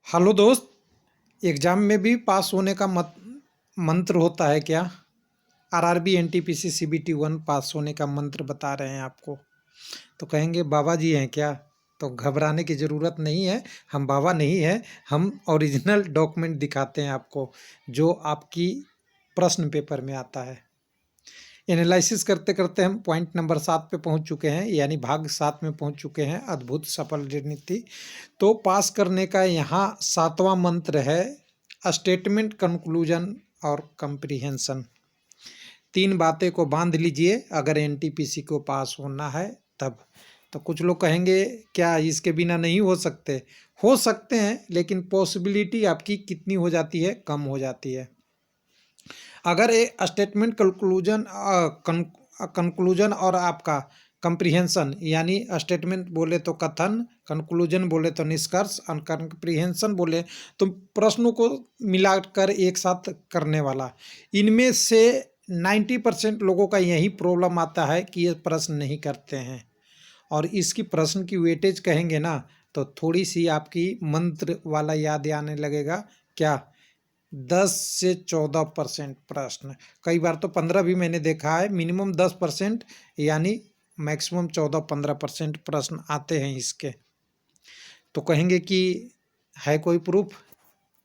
Hello दोस्त। Exam में भी पास होने का मंत्र होता है क्या? आरआरबी एनटीपीसी सीबीटी 1 पास होने का मंत्र बता रहे हैं आपको। तो कहेंगे बाबा जी हैं क्या? तो घबराने की ज़रूरत नहीं है। हम बाबा नहीं हैं। हम ओरिजिनल डॉक्यूमेंट दिखाते हैं आपको, जो आपकी प्रश्न पेपर में आता है। एनालिसिस करते करते हम पॉइंट नंबर 7 पे पहुंच चुके हैं, यानी भाग 7 में पहुंच चुके हैं, अद्भुत सफल रणनीति। तो पास करने का यहाँ 7वां मंत्र है स्टेटमेंट, कंक्लूजन और कंप्रीहेंशन। 3 बातें को बांध लीजिए अगर एनटीपीसी को पास होना है तब। तो कुछ लोग कहेंगे क्या इसके बिना नहीं हो सकते हैं, लेकिन पॉसिबिलिटी आपकी कितनी हो जाती है? कम हो जाती है। अगर ये स्टेटमेंट, कंक्लूजन और आपका कंप्रीहेंशन, यानी स्टेटमेंट बोले तो कथन, कंक्लूजन बोले तो निष्कर्ष और कंप्रीहेंशन बोले तो प्रश्नों को मिलाकर एक साथ करने वाला, इनमें से 90% लोगों का यही प्रॉब्लम आता है कि ये प्रश्न नहीं करते हैं। और इसकी प्रश्न की वेटेज कहेंगे ना, तो थोड़ी सी आपकी मंत्र वाला याद आने लगेगा। क्या? 10 से 14% प्रश्न, कई बार तो 15 भी मैंने देखा है। मिनिमम 10%, यानी मैक्सिमम 14-15% प्रश्न आते हैं इसके। तो कहेंगे कि है कोई प्रूफ?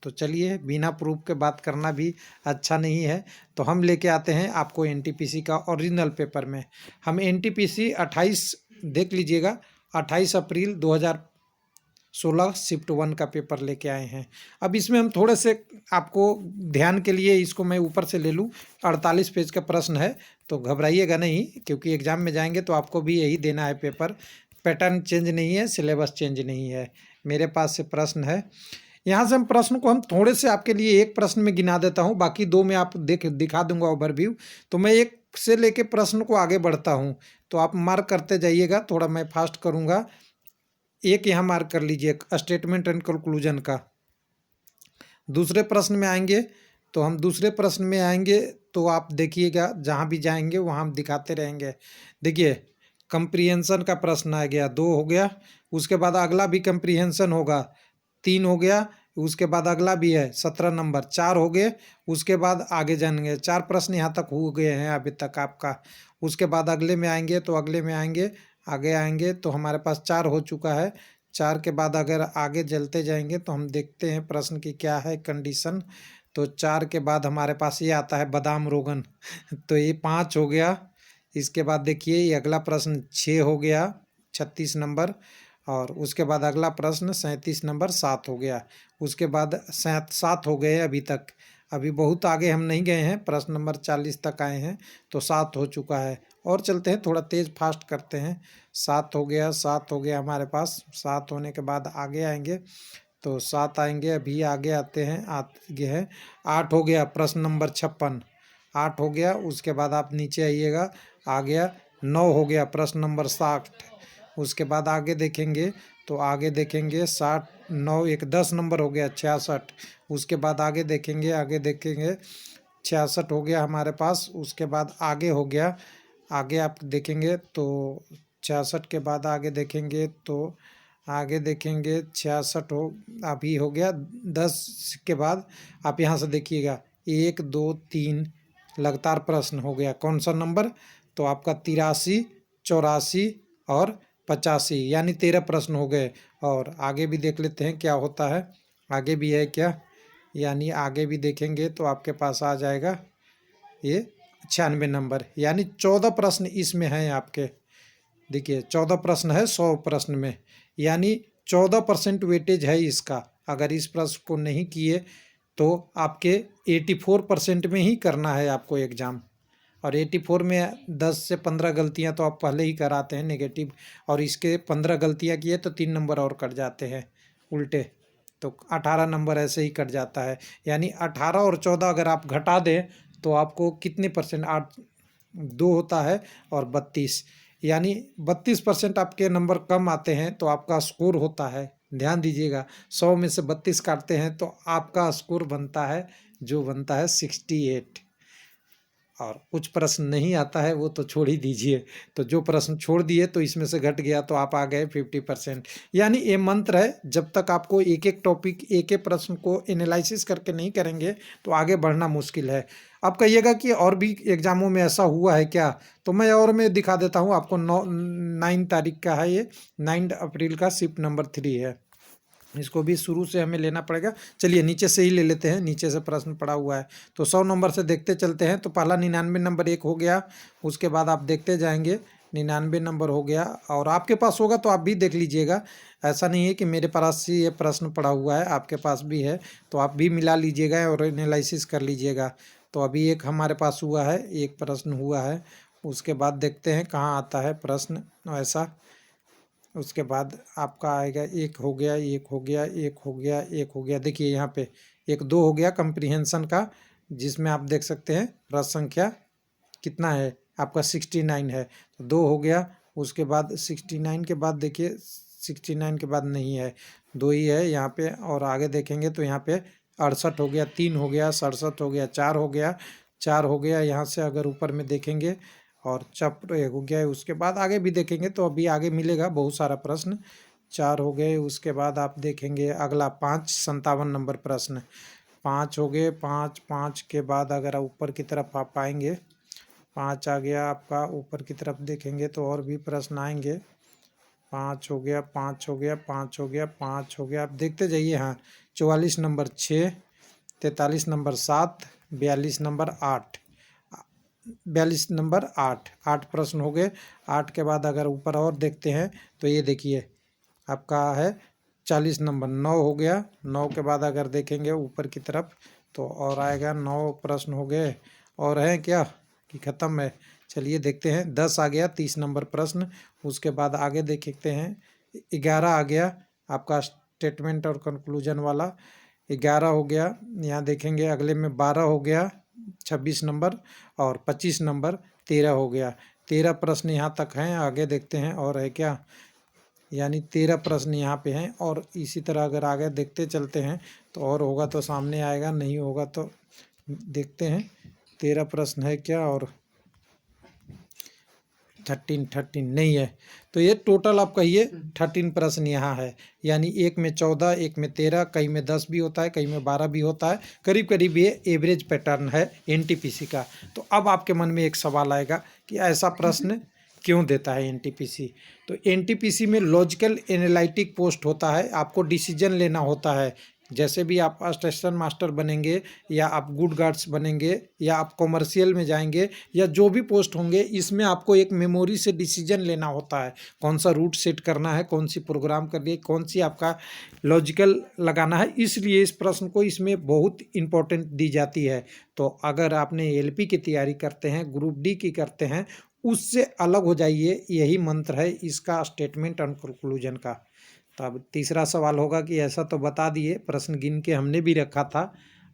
तो चलिए, बिना प्रूफ के बात करना भी अच्छा नहीं है। तो हम लेके आते हैं आपको एनटीपीसी का ओरिजिनल पेपर में। हम एनटीपीसी 28 देख लीजिएगा, 28 अप्रैल 2016 शिफ्ट 1 का पेपर लेके आए हैं। अब इसमें हम थोड़े से आपको ध्यान के लिए इसको मैं ऊपर से ले लूँ। 48 पेज का प्रश्न है, तो घबराइएगा नहीं, क्योंकि एग्ज़ाम में जाएंगे तो आपको भी यही देना है पेपर। पैटर्न चेंज नहीं है, सिलेबस चेंज नहीं है। मेरे पास से प्रश्न है। यहाँ से हम प्रश्न को हम थोड़े से आपके लिए एक प्रश्न में गिना देता हूँ, बाकी 2 में आप दिखा दूंगा ओवरव्यू। तो मैं एक से लेके प्रश्न को आगे बढ़ता हूँ, तो आप मार्क करते जाइएगा। थोड़ा मैं फास्ट करूँगा। एक यहाँ मार्क कर लीजिए स्टेटमेंट एंड कंक्लूजन का। दूसरे प्रश्न में आएंगे, तो हम दूसरे प्रश्न में आएंगे तो आप देखिएगा, जहाँ भी जाएंगे वहाँ हम दिखाते रहेंगे। देखिए, कंप्रीहेंशन का प्रश्न आ गया, 2 हो गया। उसके बाद अगला भी कंप्रीहेंशन होगा, 3 हो गया। उसके बाद अगला भी है 17 नंबर, 4 हो गए। उसके बाद आगे जाएंगे, 4 प्रश्न यहाँ तक हो गए हैं अभी तक आपका। उसके बाद अगले में आएंगे, तो अगले में आएंगे, आगे आएंगे तो हमारे पास 4 हो चुका है। 4 के बाद अगर आगे चलते जाएंगे तो हम देखते हैं प्रश्न की क्या है कंडीशन। तो 4 के बाद हमारे पास ये आता है बादाम रोगन तो ये 5 हो गया। इसके बाद देखिए, ये अगला प्रश्न 6 हो गया, 36 नंबर। और उसके बाद अगला प्रश्न 37 नंबर, 7 हो गया। उसके बाद 7 हो गए अभी तक। अभी बहुत आगे हम नहीं गए हैं, प्रश्न नंबर 40 तक आए हैं, तो 7 हो चुका है। और चलते हैं, थोड़ा तेज़ फास्ट करते हैं। 7 हो गया, 7 हो गया हमारे पास। 7 होने के बाद आगे आएंगे, तो 7 आएंगे, अभी आगे आते हैं, आगे है 8 हो गया, प्रश्न नंबर 56। 8 हो गया। उसके बाद आप नीचे आइएगा, आ गया 9 हो गया, प्रश्न नंबर 60। उसके बाद आगे देखेंगे, तो आगे देखेंगे 60, 9 एक 10 नंबर हो गया, 66। उसके बाद आगे देखेंगे, 66 हो गया हमारे पास। उसके बाद आगे हो गया, आगे आप देखेंगे तो 66 के बाद आगे देखेंगे, तो आगे देखेंगे 66 हो, अभी हो गया 10 के बाद। आप यहाँ से देखिएगा, 1 2 3 लगातार प्रश्न हो गया। कौन सा नंबर? तो आपका 83, 84 और 85, यानी 13 प्रश्न हो गए। और आगे भी देख लेते हैं क्या होता है। आगे भी है क्या? यानी आगे भी देखेंगे तो आपके पास आ जाएगा ये 96 नंबर, यानी 14 प्रश्न इसमें हैं आपके। देखिए, 14 प्रश्न है 100 प्रश्न में, यानी 14% वेटेज है इसका। अगर इस प्रश्न को नहीं किए तो आपके 84% में ही करना है आपको एग्ज़ाम। और 84 में 10 से 15 गलतियां तो आप पहले ही कराते हैं नेगेटिव, और इसके 15 गलतियां किए तो 3 नंबर और कट जाते हैं उल्टे, तो 18 नंबर ऐसे ही कट जाता है। यानी 18 और 14 अगर आप घटा दें तो आपको कितने परसेंट? 8, 2 होता है और 32, यानी 32% आपके नंबर कम आते हैं, तो आपका स्कोर होता है, ध्यान दीजिएगा, 100 में से 32 काटते हैं तो आपका स्कोर बनता है, जो बनता है 68। और कुछ प्रश्न नहीं आता है वो तो छोड़ ही दीजिए। तो जो प्रश्न छोड़ दिए तो इसमें से घट गया तो आप आ गए 50%। यानी ये मंत्र है, जब तक आपको एक एक टॉपिक एक एक प्रश्न को एनालिसिस करके नहीं करेंगे तो आगे बढ़ना मुश्किल है। आप कहिएगा कि और भी एग्जामों में ऐसा हुआ है क्या, तो मैं और में दिखा देता हूँ आपको। 9 तारीख का है ये, 9 अप्रैल का शिफ्ट नंबर 3 है। इसको भी शुरू से हमें लेना पड़ेगा। चलिए नीचे से ही ले लेते हैं, नीचे से प्रश्न पड़ा हुआ है तो 100 नंबर से देखते चलते हैं। तो पहला 99 नंबर एक हो गया, उसके बाद आप देखते जाएंगे 99 नंबर हो गया। और आपके पास होगा तो आप भी देख लीजिएगा, ऐसा नहीं है कि मेरे पास ही ये प्रश्न पड़ा हुआ है, आपके पास भी है तो आप भी मिला लीजिएगा और एनालिसिस कर लीजिएगा। तो अभी एक हमारे पास हुआ है, एक प्रश्न हुआ है, उसके बाद देखते हैं कहाँ आता है प्रश्न ऐसा। उसके बाद आपका आएगा एक हो गया, एक हो गया, एक हो गया, एक हो गया। देखिए यहाँ पे एक दो हो गया कंप्रीहेंशन का, जिसमें आप देख सकते हैं प्रश्न संख्या कितना है आपका 69 है, तो 2 हो गया। उसके बाद 69 के बाद देखिए 69 के बाद नहीं है, 2 ही है यहाँ पे। और आगे देखेंगे तो यहाँ पे 68 हो गया, 3 हो गया, 67 हो गया, 4 हो गया, 4 हो गया। यहाँ से अगर ऊपर में देखेंगे और चप हो गया है। उसके बाद आगे भी देखेंगे तो अभी आगे मिलेगा बहुत सारा प्रश्न। 4 हो गए, उसके बाद आप देखेंगे अगला 5 57 नंबर प्रश्न, 5 हो गए। 5 के बाद अगर ऊपर की तरफ आप आएंगे, 5 आ गया आपका, ऊपर की तरफ देखेंगे तो और भी प्रश्न आएंगे। 5 हो गया, 5 हो गया, 5 हो गया, 5 हो गया, आप देखते जाइए। हाँ 44 नंबर 6, 43 नंबर 7, 42 नंबर 8, 42 नंबर 8, 8 प्रश्न हो गए। 8 के बाद अगर ऊपर और देखते हैं तो ये देखिए आपका है 40 नंबर, 9 हो गया। 9 के बाद अगर देखेंगे ऊपर की तरफ तो और आएगा, 9 प्रश्न हो गए। और हैं क्या कि ख़त्म है? चलिए देखते हैं, 10 आ गया, 30 नंबर प्रश्न। उसके बाद आगे देखते हैं 11 आ गया आपका स्टेटमेंट और कंक्लूजन वाला, 11 हो गया। यहाँ देखेंगे अगले में 12 हो गया, 26 नंबर, और 25 नंबर 13 हो गया। 13 प्रश्न यहाँ तक हैं, आगे देखते हैं और है क्या, यानी 13 प्रश्न यहाँ पे हैं। और इसी तरह अगर आगे देखते चलते हैं तो और होगा तो सामने आएगा, नहीं होगा तो देखते हैं 13 प्रश्न है क्या, और 13 नहीं है। तो ये टोटल आप कहिए 13 प्रश्न यहाँ है, यानी एक में 14, एक में 13, कई में 10 भी होता है, कई में 12 भी होता है। करीब करीब ये एवरेज पैटर्न है एनटीपीसी का। तो अब आपके मन में एक सवाल आएगा कि ऐसा प्रश्न क्यों देता है एनटीपीसी। तो एनटीपीसी में लॉजिकल एनालिटिक पोस्ट होता है, आपको डिसीजन लेना होता है। जैसे भी आप स्टेशन मास्टर बनेंगे, या आप गुड गार्ड्स बनेंगे, या आप कॉमर्शियल में जाएंगे, या जो भी पोस्ट होंगे, इसमें आपको एक मेमोरी से डिसीजन लेना होता है। कौन सा रूट सेट करना है, कौन सी प्रोग्राम करनी है, कौन सी आपका लॉजिकल लगाना है। इसलिए इस प्रश्न को इसमें बहुत इंपॉर्टेंट दी जाती है। तो अगर आपने एलपी की तैयारी करते हैं, ग्रुप डी की करते हैं, उससे अलग हो जाइए। यही मंत्र है इसका, स्टेटमेंट एंड कंक्लूजन का। तो अब तीसरा सवाल होगा कि ऐसा तो बता दिए, प्रश्न गिन के हमने भी रखा था,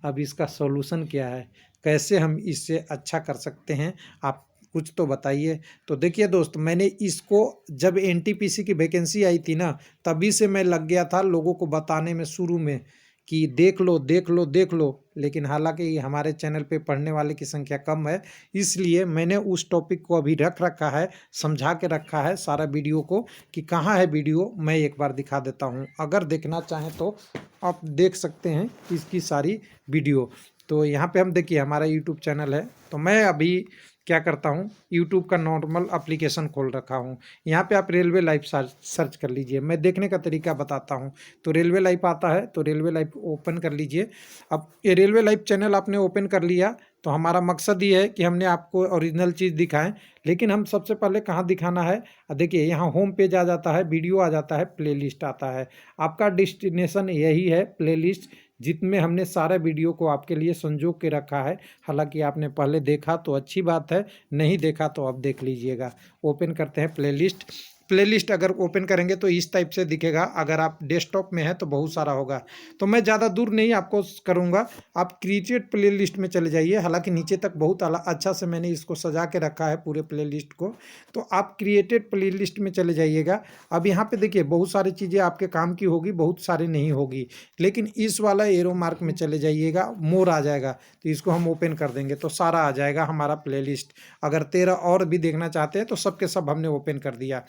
अब इसका सॉल्यूशन क्या है, कैसे हम इससे अच्छा कर सकते हैं, आप कुछ तो बताइए। तो देखिए दोस्त, मैंने इसको जब एनटीपीसी की वैकेंसी आई थी ना, तभी से मैं लग गया था लोगों को बताने में शुरू में कि देख लो देख लो देख लो। लेकिन हालांकि हमारे चैनल पे पढ़ने वाले की संख्या कम है, इसलिए मैंने उस टॉपिक को अभी रख रखा है, समझा के रखा है सारा वीडियो को, कि कहाँ है वीडियो मैं एक बार दिखा देता हूँ। अगर देखना चाहें तो आप देख सकते हैं इसकी सारी वीडियो। तो यहाँ पे हम देखिए हमारा यूट्यूब चैनल है, तो मैं अभी क्या करता हूँ, यूट्यूब का नॉर्मल एप्लीकेशन खोल रखा हूँ। यहाँ पे आप रेलवे लाइव सर्च कर लीजिए, मैं देखने का तरीका बताता हूँ। तो रेलवे लाइव आता है, तो रेलवे लाइव ओपन कर लीजिए। अब ये रेलवे लाइव चैनल आपने ओपन कर लिया, तो हमारा मकसद ये है कि हमने आपको ओरिजिनल चीज़ दिखाएं। लेकिन हम सबसे पहले कहाँ दिखाना है, देखिए यहाँ होम पेज आ जाता है, वीडियो आ जाता है, प्लेलिस्ट आता है। आपका डेस्टिनेशन यही है, प्लेलिस्ट, जितने हमने सारे वीडियो को आपके लिए संजो के रखा है। हालांकि आपने पहले देखा तो अच्छी बात है, नहीं देखा तो अब देख लीजिएगा। ओपन करते हैं प्लेलिस्ट। प्लेलिस्ट अगर ओपन करेंगे तो इस टाइप से दिखेगा। अगर आप डेस्कटॉप में है तो बहुत सारा होगा। तो मैं ज़्यादा दूर नहीं आपको करूँगा, आप क्रिएटेड प्लेलिस्ट में चले जाइए। हालांकि नीचे तक बहुत अच्छा से मैंने इसको सजा के रखा है पूरे प्लेलिस्ट को। तो आप क्रिएटेड प्लेलिस्ट में चले जाइएगा। अब यहाँ पे देखिए बहुत सारी चीज़ें आपके काम की होगी, बहुत सारी नहीं होगी, लेकिन इस वाला एरो मार्क में चले जाइएगा, मोर आ जाएगा, तो इसको हम ओपन कर देंगे तो सारा आ जाएगा हमारा प्लेलिस्ट। अगर 13 और भी देखना चाहते हैं तो सब के सब हमने ओपन कर दिया।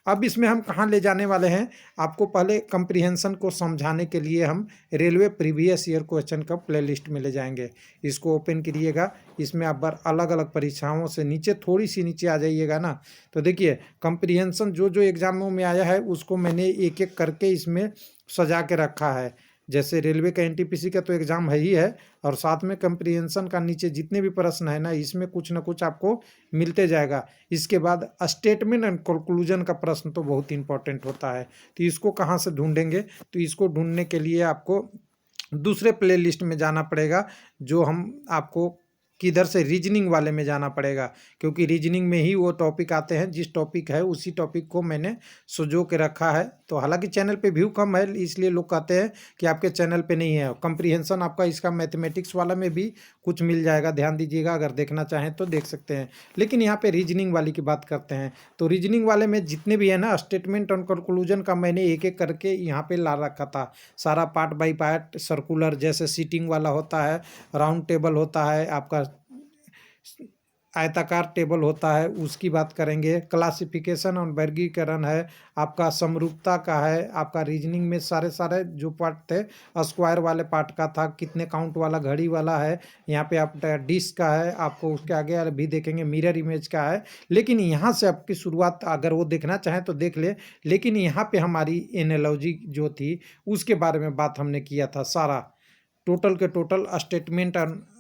अब इसमें हम कहाँ ले जाने वाले हैं, आपको पहले कंप्रीहेंशन को समझाने के लिए हम रेलवे प्रीवियस ईयर क्वेश्चन का प्लेलिस्ट में ले जाएंगे। इसको ओपन करिएगा। इसमें आप बार अलग अलग परीक्षाओं से नीचे थोड़ी सी नीचे आ जाइएगा ना, तो देखिए कंप्रीहेंशन जो जो एग्जामों में आया है उसको मैंने एक एक करके इसमें सजा के रखा है। जैसे रेलवे का एनटीपीसी का तो एग्ज़ाम है ही है, और साथ में कंप्रीहेंशन का नीचे जितने भी प्रश्न है ना, इसमें कुछ ना कुछ आपको मिलते जाएगा। इसके बाद स्टेटमेंट एंड कंक्लूजन का प्रश्न तो बहुत इंपॉर्टेंट होता है। तो इसको कहाँ से ढूंढेंगे, तो इसको ढूंढने के लिए आपको दूसरे प्लेलिस्ट में जाना पड़ेगा, जो हम आपको किधर से रीजनिंग वाले में जाना पड़ेगा, क्योंकि रीजनिंग में ही वो टॉपिक आते हैं। जिस टॉपिक है उसी टॉपिक को मैंने सजो के रखा है। तो हालांकि चैनल पे व्यू कम है, इसलिए लोग कहते हैं कि आपके चैनल पे नहीं है। कंप्रीहेंशन आपका इसका मैथमेटिक्स वाला में भी कुछ मिल जाएगा, ध्यान दीजिएगा, अगर देखना चाहें तो देख सकते हैं। लेकिन यहाँ पे रीजनिंग वाली की बात करते हैं, तो रीजनिंग वाले में जितने भी है ना, स्टेटमेंट और कंक्लूजन का मैंने एक एक करके यहाँ पे ला रखा था। सारा पार्ट बाई पार्ट, सर्कुलर जैसे सीटिंग वाला होता है, राउंड टेबल होता है, आपका आयताकार टेबल होता है, उसकी बात करेंगे। क्लासिफिकेशन और वर्गीकरण है, आपका समरूपता का है, आपका रीजनिंग में सारे सारे जो पार्ट थे, स्क्वायर वाले पार्ट का था, कितने काउंट वाला, घड़ी वाला है, यहाँ पे आप डिस्क का है, आपको उसके आगे भी देखेंगे मिरर इमेज का है। लेकिन यहाँ से आपकी शुरुआत अगर वो देखना चाहें तो देख ले, लेकिन यहाँ पे हमारी एनालॉजी जो थी उसके बारे में बात हमने किया था। सारा टोटल के टोटल स्टेटमेंट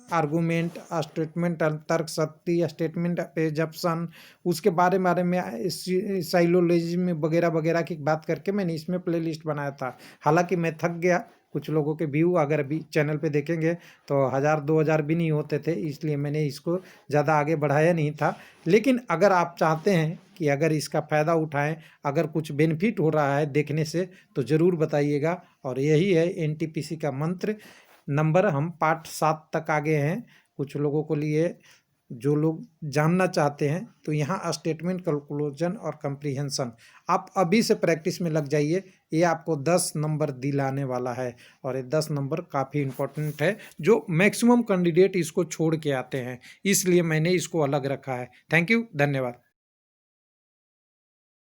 आर्गूमेंट, स्टेटमेंट तर्क शक्ति, स्टेटमेंट प्रेजप्शन, उसके बारे में साइलोलॉजी वगैरह वगैरह की बात करके मैंने इसमें प्लेलिस्ट बनाया था। हालांकि मैं थक गया, कुछ लोगों के व्यू अगर अभी चैनल पे देखेंगे तो 1000-2000 भी नहीं होते थे, इसलिए मैंने इसको ज़्यादा आगे बढ़ाया नहीं था। लेकिन अगर आप चाहते हैं कि अगर इसका फ़ायदा उठाएं, अगर कुछ बेनिफिट हो रहा है देखने से, तो ज़रूर बताइएगा। और यही है एनटीपीसी का मंत्र। नंबर हम पार्ट 7 तक आगे हैं। कुछ लोगों को लिए जो लोग जानना चाहते हैं तो यहाँ स्टेटमेंट, कंक्लूजन और कंप्रीहेंशन आप अभी से प्रैक्टिस में लग जाइए। ये आपको 10 नंबर दिलाने वाला है, और ये 10 नंबर काफ़ी इंपॉर्टेंट है, जो मैक्सिमम कैंडिडेट इसको छोड़ के आते हैं, इसलिए मैंने इसको अलग रखा है। थैंक यू, धन्यवाद।